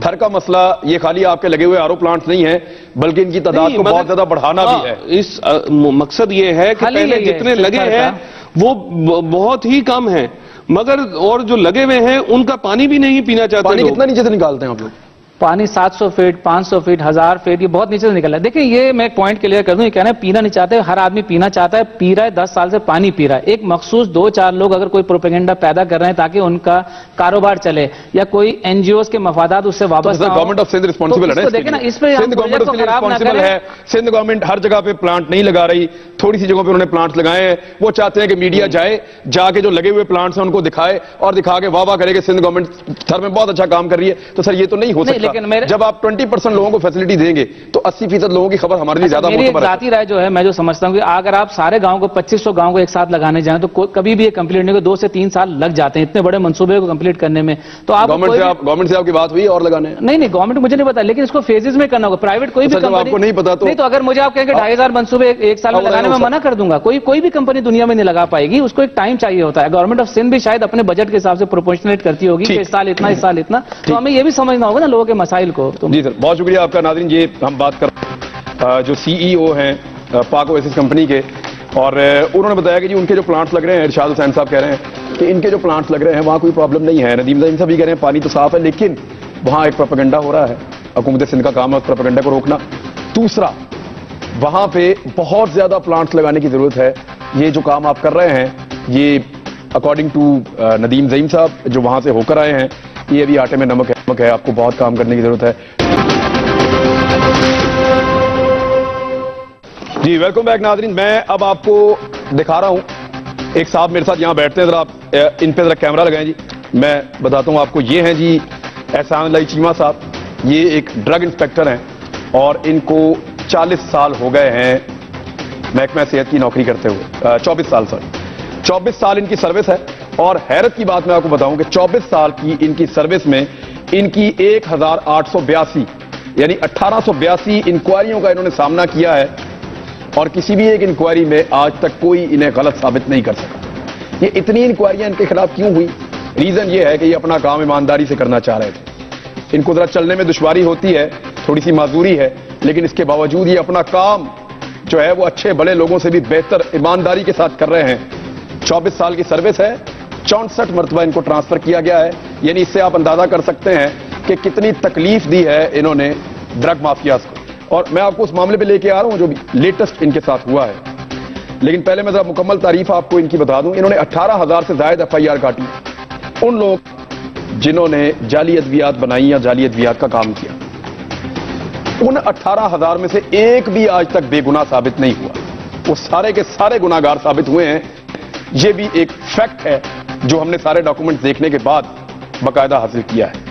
A: تھر کا مسئلہ یہ خالی آپ کے لگے ہوئے آر او پلانٹس نہیں ہے, بلکہ ان کی تعداد کو بہت زیادہ بڑھانا بھی ہے.
B: اس مقصد یہ ہے کہ پہلے جتنے لگے ہیں وہ بہت ہی کم ہیں, مگر اور جو لگے ہوئے ہیں ان کا پانی بھی نہیں پینا چاہتے.
A: پانی کتنا نیچے سے نکالتے ہیں آپ لوگ؟
C: پانی 700 فٹ 500 فٹ 1000 فٹ, یہ بہت نیچے سے نکل رہا ہے. دیکھیں یہ میں ایک پوائنٹ کلیئر کر دوں, یہ کہنا ہے پینا نہیں چاہتے, ہر آدمی پینا چاہتا ہے, پی رہا ہے, 10 سال سے پانی پی رہا ہے. ایک مخصوص 2-4 لوگ اگر کوئی پروپیگنڈا پیدا کر رہے ہیں تاکہ ان کا کاروبار چلے, یا کوئی این جی اوز کے مفادات اس سے وابستہ ہوں,
A: گورنمنٹ آف سندھ رسپانسبل ہے.
C: دیکھیں نا اس پہ
A: سندھ گورنمنٹ اس کے لیے رسپانسبل ہے. سندھ گورنمنٹ ہر جگہ پہ پلانٹ نہیں لگا رہی, تھوڑی سی جگہوں پہ انہوں نے پلانٹ لگائے ہیں. وہ چاہتے ہیں کہ میڈیا جائے, جا کے جو لگے ہوئے پلانٹس ہیں ان کو دکھائے, اور دکھا کے واہ واہ کرے کہ سندھ گورنمنٹ تھر میں بہت اچھا کام کر رہی ہے. تو سر یہ تو نہیں ہو سکتا. جب آپ 20% لوگوں کو فیسلٹی دیں گے تو 80% لوگوں کی خبر ہمارے لیے زیادہ
C: معتبر ہے. میری ذاتی رائے جو ہے, میں جو سمجھتا ہوں کہ اگر آپ سارے گاؤں کو 2500 گاؤں کو ایک ساتھ لگانے جائیں تو کبھی بھی یہ کمپلیٹ نہیں ہوگا. 2 سے 3 سال لگ جاتے ہیں اتنے بڑے منصوبے کو کمپلیٹ کرنے میں. تو آپ
A: گورنمنٹ سے آپ کی بات ہوئی اور لگانے؟
C: نہیں گورنمنٹ مجھے نہیں پتا, لیکن اس کو فیزز میں کرنا ہوگا. پرائیویٹ کوئی بھی کمپنی
A: آپ کو نہیں پتا تو
C: نہیں, تو اگر مجھے آپ کہیں کہ 2500 منصوبے ایک سال میں لگانے میں منع کر دوں گا. کوئی بھی کمپنی دنیا میں نہیں لگا پائے گی, اس کو ایک ٹائم چاہیے ہوتا ہے. گورنمنٹ آف سندھ بھی شاید اپنے بجٹ کے حساب سے پروپورشنیٹ کرتی ہوگی کہ اس سال اتنا اس سال اتنا. تو ہمیں یہ بھی سمجھنا ہوگا نا لوگوں کے مسائل کو.
A: جی سر, بہت شکریہ آپ کا. ناظرین یہ ہم بات کر جو سی ای او ہیں پاک اویسس کمپنی کے, اور انہوں نے بتایا کہ جی ان کے جو پلانٹس لگ رہے ہیں, ارشاد حسین صاحب کہہ رہے ہیں کہ ان کے جو پلانٹس لگ رہے ہیں وہاں کوئی پرابلم نہیں ہے. ندیم صاحب بھی کہہ رہے ہیں پانی تو صاف ہے, لیکن وہاں ایک پروپیگنڈا ہو رہا ہے. حکومت سندھ کا کام ہے پروپیگنڈا کو روکنا. دوسرا, وہاں پہ بہت زیادہ پلانٹس لگانے کی ضرورت ہے. یہ جو کام آپ کر رہے ہیں یہ اکارڈنگ ٹو ندیم زعیم صاحب جو وہاں سے ہو کر آئے ہیں, یہ ابھی آٹے میں نمک ہے. آپ کو بہت کام کرنے کی ضرورت ہے. جی ویلکم بیک ناظرین. میں اب آپ کو دکھا رہا ہوں, ایک صاحب میرے ساتھ یہاں بیٹھتے ہیں, ذرا آپ ان پہ ذرا کیمرہ لگائیں جی. میں بتاتا ہوں آپ کو, یہ ہیں جی احسان اللہ چیمہ صاحب. یہ ایک ڈرگ انسپیکٹر ہیں اور ان کو 40 سال ہو گئے ہیں محکمہ صحت کی نوکری کرتے ہوئے. 24 سال 24 سال ان کی سروس ہے. اور حیرت کی بات میں آپ کو بتاؤں کہ 24 سال کی ان کی سروس میں ان کی 1882 یعنی 1882 انکوائریوں کا انہوں نے سامنا کیا ہے, اور کسی بھی ایک انکوائری میں آج تک کوئی انہیں غلط ثابت نہیں کر سکا. یہ اتنی انکوائریاں ان کے خلاف کیوں ہوئی؟ ریزن یہ ہے کہ یہ اپنا کام ایمانداری سے کرنا چاہ رہے تھے. ان کو ذرا چلنے میں دشواری ہوتی ہے, تھوڑی سی معذوری ہے, لیکن اس کے باوجود یہ اپنا کام جو ہے وہ اچھے بڑے لوگوں سے بھی بہتر ایمانداری کے ساتھ کر رہے ہیں. 24 سال کی سروس ہے, 64 مرتبہ ان کو ٹرانسفر کیا گیا ہے. یعنی اس سے آپ اندازہ کر سکتے ہیں کہ کتنی تکلیف دی ہے انہوں نے ڈرگ مافیاز کو. اور میں آپ کو اس معاملے پہ لے کے آ رہا ہوں جو بھی لیٹسٹ ان کے ساتھ ہوا ہے. لیکن پہلے میں ذرا مکمل تعریف آپ کو ان کی بتا دوں. انہوں نے 18,000 سے زائد FIR کاٹی ان لوگ جنہوں نے جعلی ادویات بنائی یا جعلی ادویات کا کام کیا. ان 18,000 میں سے ایک بھی آج تک بے گناہ ثابت نہیں ہوا. وہ سارے کے سارے گناہگار ثابت ہوئے ہیں. یہ بھی ایک فیکٹ ہے جو ہم نے سارے ڈاکومنٹ دیکھنے کے بعد باقاعدہ حاصل کیا ہے.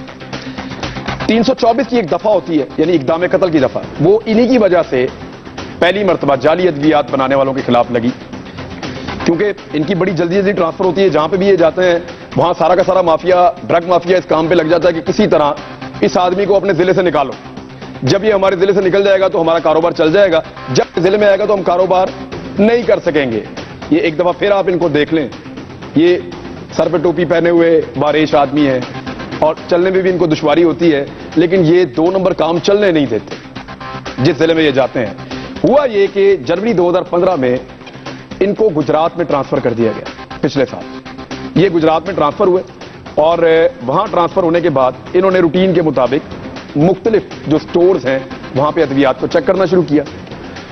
A: 324 کی ایک دفعہ ہوتی ہے, یعنی اقدام قتل کی دفعہ, وہ انہی کی وجہ سے پہلی مرتبہ جعلی ادویات بنانے والوں کے خلاف لگی, کیونکہ ان کی بڑی جلدی جلدی ٹرانسفر ہوتی ہے. جہاں پہ بھی یہ جاتے ہیں وہاں سارا کا سارا مافیا, ڈرگ مافیا اس کام پہ لگ جاتا ہے کہ کسی طرح اس آدمی کو اپنے ضلع سے نکالو. جب یہ ہمارے ضلع سے نکل جائے گا تو ہمارا کاروبار چل جائے گا, جب ضلع میں آئے گا تو ہم کاروبار نہیں کر سکیں گے. یہ ایک دفعہ پھر آپ ان کو دیکھ لیں, یہ سر پہ ٹوپی پہنے ہوئے باریش آدمی ہیں اور چلنے میں بھی ان کو دشواری ہوتی ہے, لیکن یہ 2 نمبر کام چلنے نہیں دیتے جس ضلع میں یہ جاتے ہیں. ہوا یہ کہ جنوری 2015 میں ان کو گجرات میں ٹرانسفر کر دیا گیا. پچھلے سال یہ گجرات میں ٹرانسفر ہوئے, اور وہاں ٹرانسفر ہونے کے بعد انہوں نے روٹین کے مطابق مختلف جو سٹورز ہیں وہاں پہ ادویات کو چیک کرنا شروع کیا,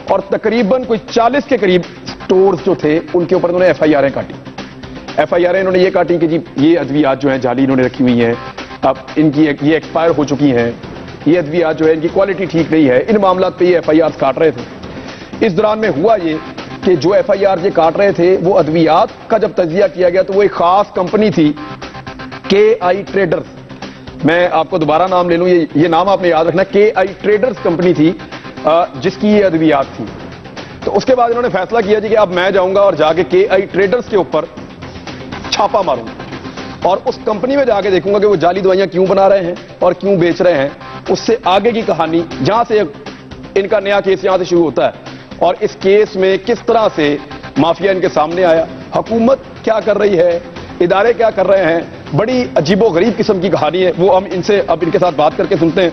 A: اور تقریباً کوئی 40 کے قریب سٹورز جو تھے ان کے اوپر انہوں نے FIR کاٹی. FIR انہوں نے یہ کاٹی کہ جی یہ ادویات جو ہیں جعلی انہوں نے رکھی ہوئی ہیں, اب ان کی یہ ایکسپائر ہو چکی ہیں, یہ ادویات جو ہے ان کی کوالٹی ٹھیک نہیں ہے. ان معاملات پہ یہ FIR کاٹ رہے تھے. اس دوران میں ہوا یہ کہ جو FIR یہ کاٹ رہے تھے وہ ادویات کا جب تجزیہ کیا گیا تو وہ ایک خاص کمپنی تھی KI ٹریڈرز. میں آپ کو دوبارہ نام لے لوں, یہ نام آپ نے یاد رکھنا, KI ٹریڈرز کمپنی تھی جس کی یہ ادویات تھی. تو اس کے بعد انہوں نے فیصلہ کیا جی کہ اب میں جاؤں گا اور جا کے KI ٹریڈرز کے اوپر چھاپا ماروں گا, اور اس کمپنی میں جا کے دیکھوں گا کہ وہ جعلی دوائیاں کیوں بنا رہے ہیں اور کیوں بیچ رہے ہیں. اس سے آگے کی کہانی, جہاں سے ان کا نیا کیس یہاں سے شروع ہوتا ہے, اور اس کیس میں کس طرح سے مافیا ان کے سامنے آیا, حکومت کیا کر رہی ہے, ادارے کیا کر رہے ہیں. بڑی عجیب و غریب قسم کی کہانی ہے, وہ ہم ان سے اب ان کے ساتھ بات کر کے سنتے ہیں.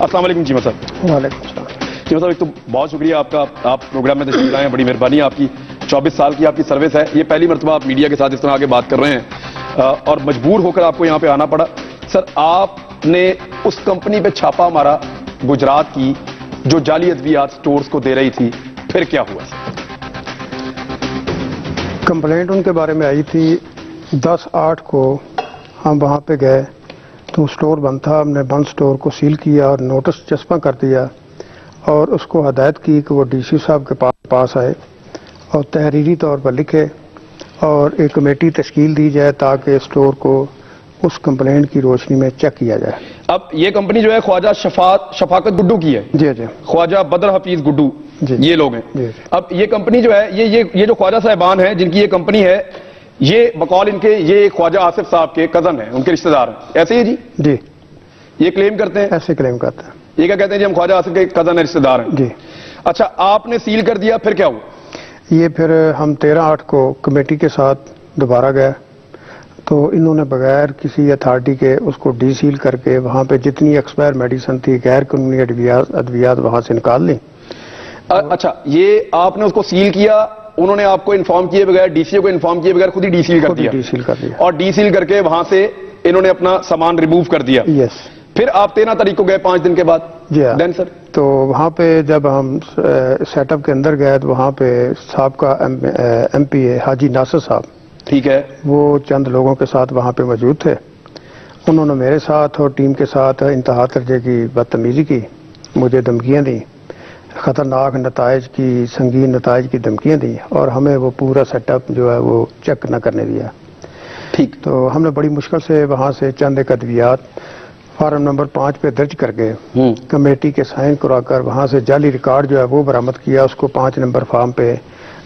A: السلام علیکم چیمہ صاحب.
D: وعلیکم السلام.
A: چیمہ صاحب ایک تو بہت شکریہ آپ کا, آپ پروگرام میں تشریف لائے ہیں, بڑی مہربانی آپ کی. 24 سال کی آپ کی سروس ہے, یہ پہلی مرتبہ آپ میڈیا کے ساتھ اس طرح آگے بات کر رہے ہیں اور مجبور ہو کر آپ کو یہاں پہ آنا پڑا. سر, آپ نے اس کمپنی پہ چھاپا مارا گجرات کی جو جعلی ادویات سٹورز کو دے رہی تھی, پھر کیا ہوا؟
D: کمپلینٹ ان کے بارے میں آئی تھی 10/8 کو. ہم وہاں پہ گئے تو سٹور بند تھا, ہم نے بند سٹور کو سیل کیا اور نوٹس چسپاں کر دیا, اور اس کو ہدایت کی کہ وہ DC صاحب کے پاس آئے اور تحریری طور پر لکھے اور ایک کمیٹی تشکیل دی جائے تاکہ سٹور کو اس کمپلینٹ کی روشنی میں چیک کیا جائے.
A: اب یہ کمپنی جو ہے خواجہ شفاقت گڈو کی ہے.
D: جی جی.
A: خواجہ بدر حفیظ گڈو
D: جی.
A: یہ لوگ ہیں.
D: جی.
A: اب یہ کمپنی جو ہے یہ جو خواجہ صاحبان ہیں جن کی یہ کمپنی ہے, یہ بقول ان کے یہ خواجہ آصف صاحب کے کزن ہیں, ان کے رشتہ دار ہیں, ایسے ہی جی؟
D: جی.
A: یہ کلیم کرتے ہیں,
D: ایسے کلیم کرتے ہیں.
A: یہ کیا کہتے ہیں جی ہم خواجہ آصف کے کزن ہیں, رشتہ دار ہیں.
D: جی.
A: اچھا, آپ نے سیل کر دیا, پھر کیا ہوا؟
D: یہ پھر ہم 13/8 کو کمیٹی کے ساتھ دوبارہ گئے تو انہوں نے بغیر کسی اتھارٹی کے اس کو ڈی سیل کر کے وہاں پہ جتنی ایکسپائر میڈیسن تھی, غیر قانونی ادویات وہاں سے نکال لی.
A: اچھا, یہ آپ نے اس کو سیل کیا, انہوں نے آپ کو انفارم کیے بغیر, DCO کو انفارم کیے بغیر خود ہی ڈی سیل کر دیا,
D: ڈی سیل کر دیا,
A: اور ڈی سیل کر کے وہاں سے انہوں نے اپنا سامان ریموو کر دیا.
D: یس.
A: پھر آپ 13 تاریخ کو گئے 5 دن کے بعد.
D: جی ہاں.
A: دین سر,
D: تو وہاں پہ جب ہم سیٹ اپ کے اندر گئے تو وہاں پہ صاحب کا MPA حاجی ناصر صاحب,
A: ٹھیک ہے,
D: وہ چند لوگوں کے ساتھ وہاں پہ موجود تھے. انہوں نے میرے ساتھ اور ٹیم کے ساتھ انتہا درجے کی بدتمیزی کی, مجھے دھمکیاں دیں, خطرناک نتائج کی, سنگین نتائج کی دھمکیاں دیں, اور ہمیں وہ پورا سیٹ اپ جو ہے وہ چیک نہ کرنے دیا.
A: ٹھیک.
D: تو ہم نے بڑی مشکل سے وہاں سے چند ایک ادویات فارم نمبر 5 پہ درج کر گئے، کمیٹی کے سائن کرا کر وہاں سے جعلی ریکارڈ جو ہے وہ برآمد کیا، اس کو 5 نمبر فارم پہ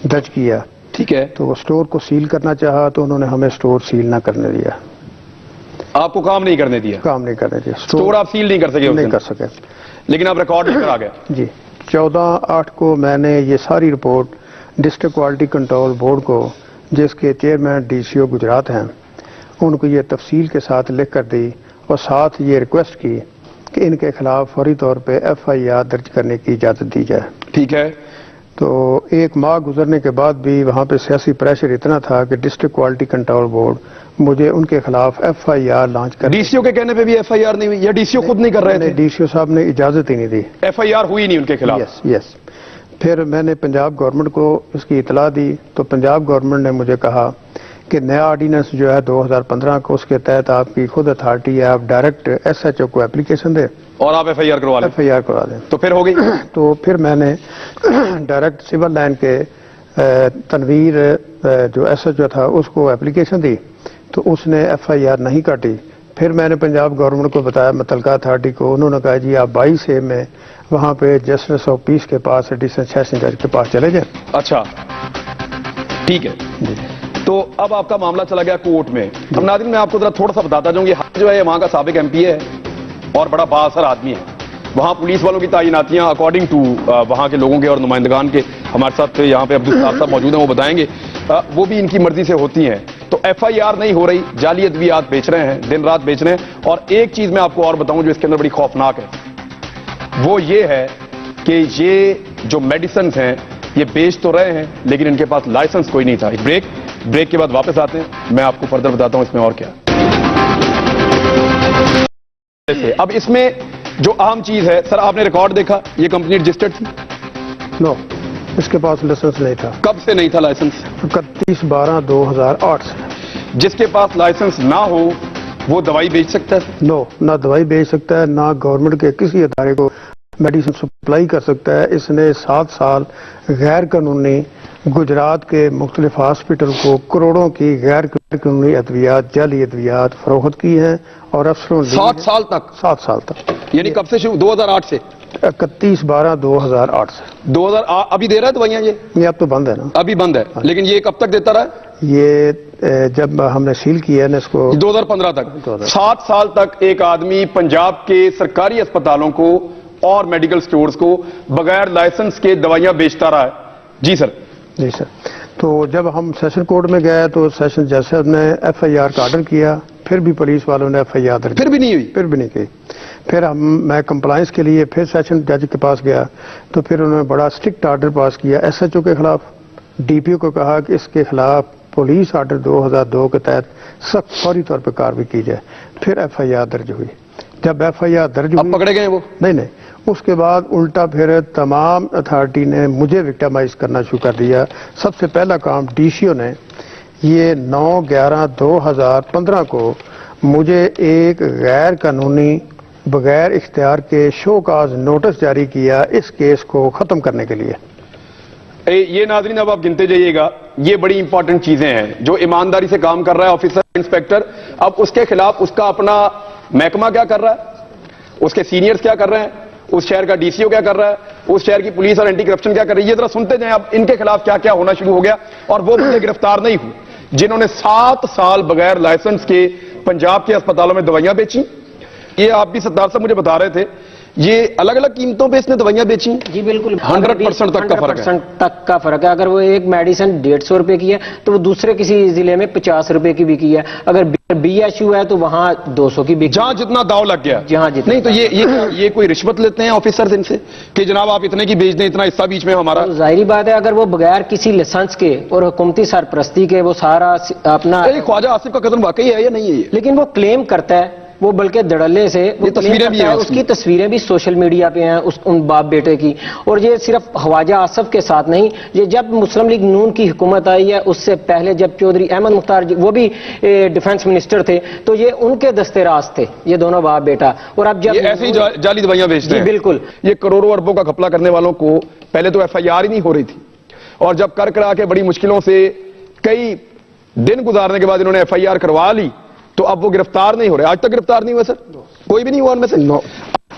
D: درج کیا۔
A: ٹھیک ہے،
D: تو وہ سٹور کو سیل کرنا چاہا تو انہوں نے ہمیں سٹور سیل نہ کرنے دیا،
A: آپ کو کام نہیں کرنے دیا،
D: کام نہیں کرنے دیا،
A: سٹور آپ سیل نہیں کر سکے اس
D: نہیں
A: دن،
D: کر سکے۔
A: لیکن آپ ریکارڈ لے کر آ گئے۔
D: جی 14/8 کو میں نے یہ ساری report district quality control board کو، جس کے چیئرمین ڈی سی او گجرات ہیں، ان کو یہ تفصیل کے ساتھ لکھ کر دی اور ساتھ یہ ریکویسٹ کی کہ ان کے خلاف فوری طور پہ FIR درج کرنے کی اجازت دی جائے۔
A: ٹھیک ہے،
D: تو 1 ماہ گزرنے کے بعد بھی وہاں پہ سیاسی پریشر اتنا تھا کہ ڈسٹرکٹ کوالٹی کنٹرول بورڈ مجھے ان کے خلاف FIR لانچ کر
A: ڈی سی او کے کہنے پہ بھی FIR نہیں ہوئی یا ڈی سی او خود نہیں کر رہے تھے؟
D: ڈی سی او صاحب نے اجازت ہی نہیں دی،
A: FIR ہوئی نہیں ان کے خلاف؟
D: یس۔ پھر میں نے پنجاب گورنمنٹ کو اس کی اطلاع دی تو پنجاب گورنمنٹ نے مجھے کہا کہ نیا آرڈیننس جو ہے 2015 کو، اس کے تحت آپ کی خود اتھارٹی ہے، آپ ڈائریکٹ SHO کو اپلیکیشن دیں
A: اور آپ FIR کروا لیں؟
D: FIR کروا دیں۔
A: تو پھر ہو گئی؟
D: تو پھر میں نے ڈائریکٹ سول لائن کے تنویر جو SHO تھا اس کو اپلیکیشن دی تو اس نے FIR نہیں کاٹی۔ پھر میں نے پنجاب گورنمنٹ کو بتایا، متعلقہ اتھارٹی کو، انہوں نے کہا جی آپ 22 میں وہاں پہ جسٹس آف پیس کے پاس، ایڈیشنل سیشن جج کے پاس چلے جائیں۔
A: اچھا ٹھیک ہے، تو اب آپ کا معاملہ چلا گیا کورٹ میں۔ اب ناظرین میں آپ کو ذرا تھوڑا سا بتاتا جاؤں، یہ جو ہے وہاں کا سابق MP ہے اور بڑا بااثر آدمی ہے۔ وہاں پولیس والوں کی تعیناتیاں اکارڈنگ ٹو وہاں کے لوگوں کے اور نمائندگان کے، ہمارے ساتھ یہاں پہ عبدالستار صاحب موجود ہیں، وہ بتائیں گے، وہ بھی ان کی مرضی سے ہوتی ہیں۔ تو FIR نہیں ہو رہی، جعلی ادویات بیچ رہے ہیں، دن رات بیچ رہے ہیں۔ اور ایک چیز میں آپ کو اور بتاؤں جو اس کے اندر بڑی خوفناک ہے، وہ یہ ہے کہ یہ جو میڈیسنز ہیں یہ بیچ تو رہے ہیں لیکن ان کے پاس لائسنس کوئی نہیں تھا۔ ایک بریک کے بعد واپس آتے ہیں، میں آپ کو فردر بتاتا ہوں اس میں اور کیا۔ اب اس میں جو اہم چیز ہے، سر آپ نے ریکارڈ دیکھا، یہ کمپنی رجسٹرڈ تھی؟
D: نو، اس کے پاس لائسنس نہیں تھا۔
A: کب سے نہیں تھا لائسنس؟
D: 31/12/2008 سے۔
A: جس کے پاس لائسنس نہ ہو وہ دوائی بیچ سکتا ہے؟
D: نو، نہ دوائی بیچ سکتا ہے، نہ گورنمنٹ کے کسی ادارے کو میڈیسن سپلائی کر سکتا ہے۔ اس نے 7 سال غیر قانونی گجرات کے مختلف ہاسپٹل کو کروڑوں کی غیر قانونی ادویات، جعلی ادویات فروخت کی ہیں اور افسروں نے
A: 7 سال تک؟
D: 7 سال تک،
A: یعنی کب سے شروع؟ 2008 سے؟
D: 31/12/2008 سے۔
A: 2008 ابھی دے رہا ہے دوائیاں
D: یہ اب تو بند ہے نا؟
A: ابھی بند ہے، لیکن یہ کب تک دیتا رہا ہے؟
D: یہ جب ہم نے سیل کیا ہے نا اس کو
A: 2015 تک۔ 7 سال تک ایک آدمی پنجاب کے سرکاری اسپتالوں کو اور میڈیکل سٹورز کو بغیر لائسنس کے دوائیاں بیچتا رہا ہے۔ جی سر۔
D: جی سر، تو جب ہم سیشن کورٹ میں گئے تو سیشن جج صاحب نے FIR کا آرڈر کیا، پھر بھی پولیس والوں نے FIR درج
A: پھر بھی نہیں ہوئی؟
D: پھر بھی نہیں کی۔ پھر میں کمپلائنس کے لیے پھر سیشن جج کے پاس گیا تو پھر انہوں نے بڑا اسٹرکٹ آرڈر پاس کیا SHO کے خلاف، DPO کو کہا کہ اس کے خلاف پولیس آرڈر 2002 کے تحت سخت فوری طور پہ کارروائی کی جائے۔ پھر FIR درج ہوئی۔ جب FIR درج
A: اب
D: ہوئی،
A: پکڑے گئے وہ؟
D: نہیں، اس کے بعد الٹا پھر تمام اتھارٹی نے مجھے وکٹمائز کرنا شروع کر دیا۔ سب سے پہلا کام DCO نے یہ 9/11/2015 کو مجھے ایک غیر قانونی بغیر اختیار کے شو کاز نوٹس جاری کیا اس کیس کو ختم کرنے کے لیے۔
A: یہ ناظرین اب آپ گنتے جائیے گا، یہ بڑی امپورٹنٹ چیزیں ہیں۔ جو ایمانداری سے کام کر رہا ہے آفیسر انسپیکٹر، اب اس کے خلاف اس کا اپنا محکمہ کیا کر رہا ہے، اس کے سینئرز کیا کر رہے ہیں، اس شہر کا DCO کیا کر رہا ہے، اس شہر کی پولیس اور اینٹی کرپشن کیا کر رہی ہے، یہ ذرا سنتے جائیں اب ان کے خلاف کیا کیا ہونا شروع ہو گیا۔ اور وہ بندے گرفتار نہیں ہوئے جنہوں نے 7 سال بغیر لائسنس کے پنجاب کے اسپتالوں میں دوائیاں بیچیں۔ یہ آپ بھی ستار صاحب مجھے بتا رہے تھے، یہ الگ الگ قیمتوں پہ اس نے دوائیاں بیچیں؟
E: جی بالکل،
A: 100% تک کا فرق ہے۔
E: 100% تک کا فرق ہے۔ اگر وہ ایک میڈیسن 150 روپے کی ہے تو وہ دوسرے کسی ضلع میں 50 روپے کی بکی ہے، اگر BHU ہے تو وہاں 200 کی بکی،
A: جہاں جتنا داؤ لگ گیا۔
E: جہاں جتنا
A: نہیں تو یہ کوئی رشوت لیتے ہیں آفیسرز ان سے کہ جناب آپ اتنے کی بیچ دیں، اتنا حصہ بیچ میں ہمارا؟
E: ظاہری بات ہے اگر وہ بغیر کسی لائسنس کے اور حکومتی سرپرستی کے وہ سارا اپنا،
A: خواجہ آصف کا قدم واقعی ہے یا نہیں ہے یہ؟
E: لیکن وہ کلیم کرتا ہے، وہ بلکہ دڑلے سے وہ
A: تصویریں بھی ہیں
E: اس کی تصویریں بھی سوشل میڈیا پہ ہیں ان باپ بیٹے کی۔ اور یہ صرف خواجہ آصف کے ساتھ نہیں، یہ جب مسلم لیگ نون کی حکومت آئی ہے اس سے پہلے جب چودھری احمد مختار وہ بھی ڈیفنس منسٹر تھے تو یہ ان کے دستے راز تھے، یہ دونوں باپ بیٹا۔ اور اب جب
A: ایسی جعلی دوائیاں بیچتے ہیں؟
E: بالکل،
A: یہ کروڑوں اربوں کا گھپلہ کرنے والوں کو پہلے تو FIR ہی نہیں ہو رہی تھی، اور جب کر کرا کے بڑی مشکلوں سے کئی دن گزارنے کے بعد انہوں نے FIR کروا لی تو اب وہ گرفتار نہیں ہو رہے۔ آج تک گرفتار نہیں ہوئے سر؟ کوئی بھی نہیں ہوا ان میں سے؟
D: نو.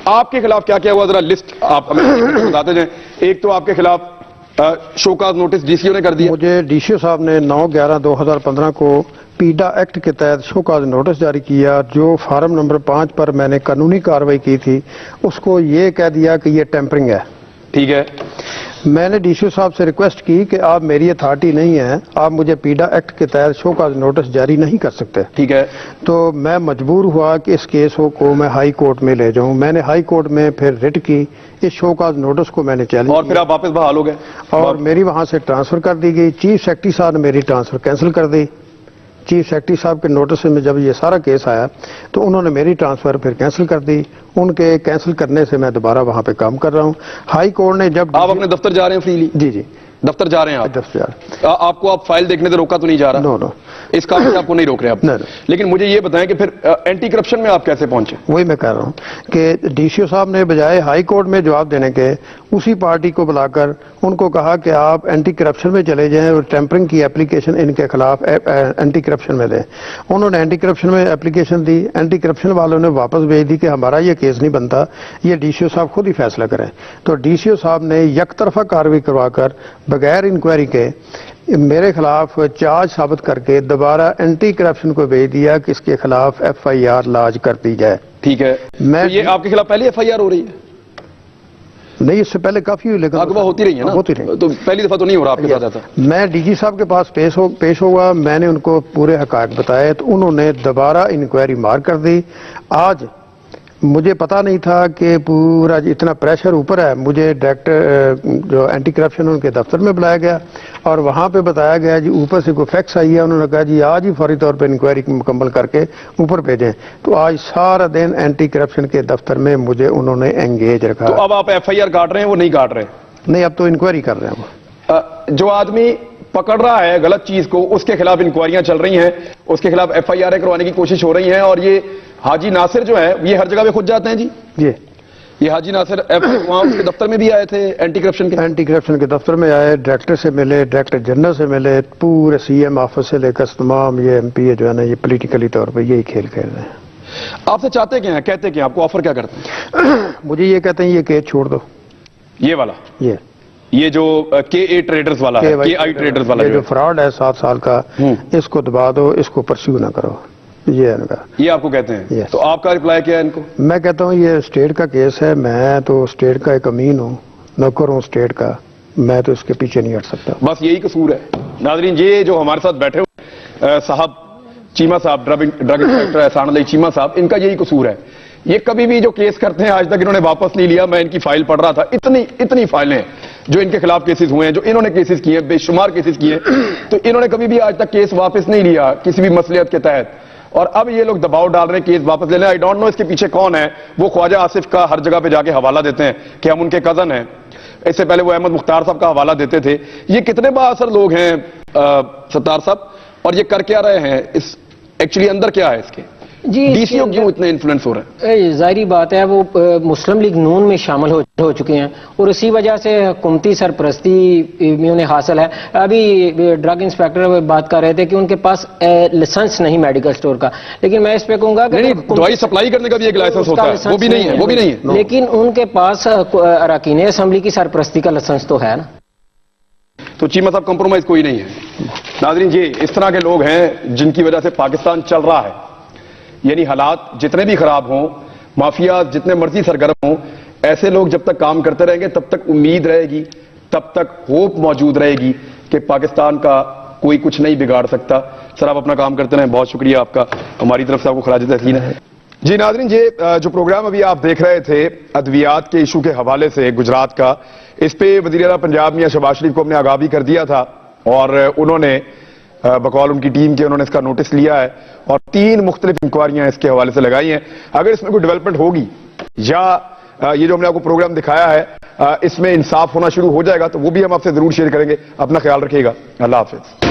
A: آپ کے خلاف کیا کیا ہوا ذرا لسٹ آپ ہمیں بتاتے جائیں. ایک تو آپ کے خلاف شوکاز نوٹس ڈی سی او نے کر دیا.
F: مجھے ڈی سی او صاحب نے 9/11/2015 کو پیڈا ایکٹ کے تحت شوکاز نوٹس جاری کیا. جو فارم نمبر 5 پر میں نے قانونی کارروائی کی تھی اس کو یہ کہہ دیا کہ یہ ٹیمپرنگ ہے.
A: ٹھیک ہے.
F: میں نے ڈی سی او صاحب سے ریکویسٹ کی کہ آپ میری اتھارٹی نہیں ہے, آپ مجھے پیڈا ایکٹ کے تحت شوکاز نوٹس جاری نہیں کر سکتے.
A: ٹھیک ہے.
F: تو میں مجبور ہوا کہ اس کیس کو میں ہائی کورٹ میں لے جاؤں. میں نے ہائی کورٹ میں پھر ریٹ کی, اس شوکاز نوٹس کو میں نے چیلنج
A: اور پھر آپ واپس بحال ہو گئے
F: اور میری وہاں سے ٹرانسفر کر دی گئی. چیف سیکرٹری صاحب نے میری ٹرانسفر کینسل کر دی. چیف سیکرٹری صاحب کے نوٹس میں جب یہ سارا کیس آیا تو انہوں نے میری ٹرانسفر پھر کینسل کر دی. ان کے کینسل کرنے سے میں دوبارہ وہاں پہ کام کر رہا ہوں. ہائی کورٹ نے جب
A: آپ اپنے دفتر جا رہے ہیں فریلی؟
F: جی جی
A: دفتر جا رہے ہیں آپ؟
F: دفتر
A: آپ کو آپ فائل دیکھنے سے روکا تو نہیں جا رہا؟
F: نو نو,
A: اس کام سے آپ کو نہیں روک رہے آپ؟ لیکن مجھے یہ بتائیں کہ پھر اینٹی کرپشن میں آپ کیسے پہنچے؟
F: وہی میں کہہ رہا ہوں کہ ڈی سی او صاحب نے بجائے ہائی کورٹ میں جواب دینے کے اسی پارٹی کو بلا کر ان کو کہا کہ آپ اینٹی کرپشن میں چلے جائیں اور ٹیمپرنگ کی اپلیکیشن ان کے خلاف اینٹی کرپشن میں دیں. انہوں نے اینٹی کرپشن میں اپلیکیشن دی. اینٹی کرپشن والوں نے واپس بھیج دی کہ ہمارا یہ کیس نہیں بنتا, یہ ڈی سی او صاحب خود ہی فیصلہ کریں. تو ڈی سی او صاحب نے یک طرفہ کارروائی کروا کر بغیر انکوائری کے میرے خلاف چارج ثابت کر کے دوبارہ اینٹی کرپشن کو بھیج دیا کہ اس کے خلاف ایف آئی آر لاج کر دی جائے.
A: ٹھیک ہے.
F: میں
A: یہ آپ کے خلاف پہلی ایف آئی آر ہو رہی ہے؟
F: نہیں, اس سے پہلے کافی ہوئی, لیکن
A: اغوا ہوتی رہی ہے نا؟
F: ہوتی رہی.
A: تو پہلی دفعہ تو نہیں ہو رہا آپ کے ساتھ ایسا؟
F: میں ڈی جی صاحب کے پاس پیش ہوا, میں نے ان کو پورے حقائق بتائے تو انہوں نے دوبارہ انکوائری مار کر دی. آج مجھے پتا نہیں تھا کہ پورا اتنا پریشر اوپر ہے. مجھے ڈائریکٹر جو اینٹی کرپشن ان کے دفتر میں بلایا گیا اور وہاں پہ بتایا گیا جی اوپر سے کوئی فیکس آئی ہے. انہوں نے کہا جی آج ہی فوری طور پہ انکوائری مکمل کر کے اوپر بھیجیں. تو آج سارا دن اینٹی کرپشن کے دفتر میں مجھے انہوں نے انگیج رکھا.
A: تو اب آپ ایف آئی آر کاٹ رہے ہیں, وہ نہیں کاٹ رہے؟
F: نہیں, اب تو انکوائری کر رہے ہیں. وہ
A: جو آدمی پکڑ رہا ہے غلط چیز کو اس کے خلاف انکوائریاں چل رہی ہیں, اس کے خلاف ایف آئی آر کروانے کی کوشش ہو رہی ہے. اور یہ حاجی ناصر جو ہے یہ ہر جگہ پہ خود جاتے ہیں جی.
F: جی,
A: یہ حاجی ناصر وہاں اس کے دفتر میں بھی آئے تھے اینٹی کرپشن کے؟
F: اینٹی کرپشن کے دفتر میں آئے, ڈائریکٹر سے ملے, ڈائریکٹر جنرل سے ملے, پورے سی ایم آفس سے لے کر تمام یہ ایم پی جو ہے نا یہ پولیٹیکلی طور پہ یہی کھیل کھیل رہے ہیں.
A: آپ سے چاہتے کیا ہیں, کہتے کیا, آپ کو آفر کیا کرتے ہیں؟
F: مجھے یہ کہتے ہیں یہ کیس چھوڑ دو.
A: یہ والا یہ جو کے اے ٹریڈرز والا ہے, کے آئی ٹریڈرز والا
F: جو فراڈ ہے 7 سال کا, اس کو دبا دو, اس کو پرسیو نہ کرو. یہ ان کا,
A: یہ آپ کو کہتے ہیں. تو آپ کا رپلائی کیا ہے ان کو؟
F: میں کہتا ہوں یہ اسٹیٹ کا کیس ہے, میں تو اسٹیٹ کا ایک امین ہوں, نوکر ہوں اسٹیٹ کا, میں تو اس کے پیچھے نہیں ہٹ سکتا.
A: بس یہی قصور ہے. ناظرین, یہ جو ہمارے ساتھ بیٹھے ہوئے صاحب چیمہ صاحب, ڈرگ انسپیکٹر احسان علی چیمہ صاحب, ان کا یہی قصور ہے. یہ کبھی بھی جو کیس کرتے ہیں آج تک انہوں نے واپس نہیں لیا. میں ان کی فائل پڑھ رہا تھا, اتنی فائلیں جو ان کے خلاف کیسز ہوئے ہیں, جو انہوں نے کیسز کیے ہیں, بے شمار کیسز کیے ہیں, تو انہوں نے کبھی بھی آج تک کیس واپس نہیں لیا کسی بھی مصلحت کے تحت. اور اب یہ لوگ دباؤ ڈال رہے ہیں کیس واپس لے لیں. آئی ڈونٹ نو اس کے پیچھے کون ہے. وہ خواجہ آصف کا ہر جگہ پہ جا کے حوالہ دیتے ہیں کہ ہم ان کے کزن ہیں. اس سے پہلے وہ احمد مختار صاحب کا حوالہ دیتے تھے. یہ کتنے با اثر لوگ ہیں ستار صاحب, اور یہ کر کیا رہے ہیں, اس ایکچولی اندر کیا ہے اس کے؟
E: جی,
A: ڈی سی او کیوں اتنے انفلوئنس ہو رہے ہیں؟
E: ظاہری بات ہے وہ مسلم لیگ نون میں شامل ہو چکے ہیں اور اسی وجہ سے حکومتی سرپرستی میں انہیں حاصل ہے. ابھی ڈرگ انسپیکٹر بات کر رہے تھے کہ ان کے پاس لائسنس نہیں میڈیکل سٹور کا, لیکن میں اس پہ کہوں گا کہ
A: دوائی سپلائی کرنے کا بھی ایک لائسنس ہوتا ہے, وہ بھی نہیں ہے.
E: لیکن ان کے پاس اراکین اسمبلی کی سرپرستی کا لائسنس تو ہے نا.
A: تو چیمہ صاحب کمپرومائز کوئی نہیں ہے. ناظرین, یہ اس طرح کے لوگ ہیں جن کی وجہ سے پاکستان چل رہا ہے. یعنی حالات جتنے بھی خراب ہوں, مافیا جتنے مرضی سرگرم ہوں, ایسے لوگ جب تک کام کرتے رہیں گے تب تک امید رہے گی, تب تک ہوپ موجود رہے گی کہ پاکستان کا کوئی کچھ نہیں بگاڑ سکتا. سر آپ اپنا کام کرتے رہیں, بہت شکریہ آپ کا, ہماری طرف سے آپ کو خراج تحسین ہے. جی ناظرین, یہ جو پروگرام ابھی آپ دیکھ رہے تھے ادویات کے ایشو کے حوالے سے گجرات کا, اس پہ وزیر اعلیٰ پنجاب میاں شہباز شریف کو ہم نے آگاہ بھی کر دیا تھا اور انہوں نے بقول ان کی ٹیم کے انہوں نے اس کا نوٹس لیا ہے اور 3 مختلف انکوائریاں اس کے حوالے سے لگائی ہیں. اگر اس میں کوئی ڈیولپمنٹ ہوگی یا یہ جو ہم نے آپ کو پروگرام دکھایا ہے اس میں انصاف ہونا شروع ہو جائے گا تو وہ بھی ہم آپ سے ضرور شیئر کریں گے. اپنا خیال رکھیے گا. اللہ حافظ.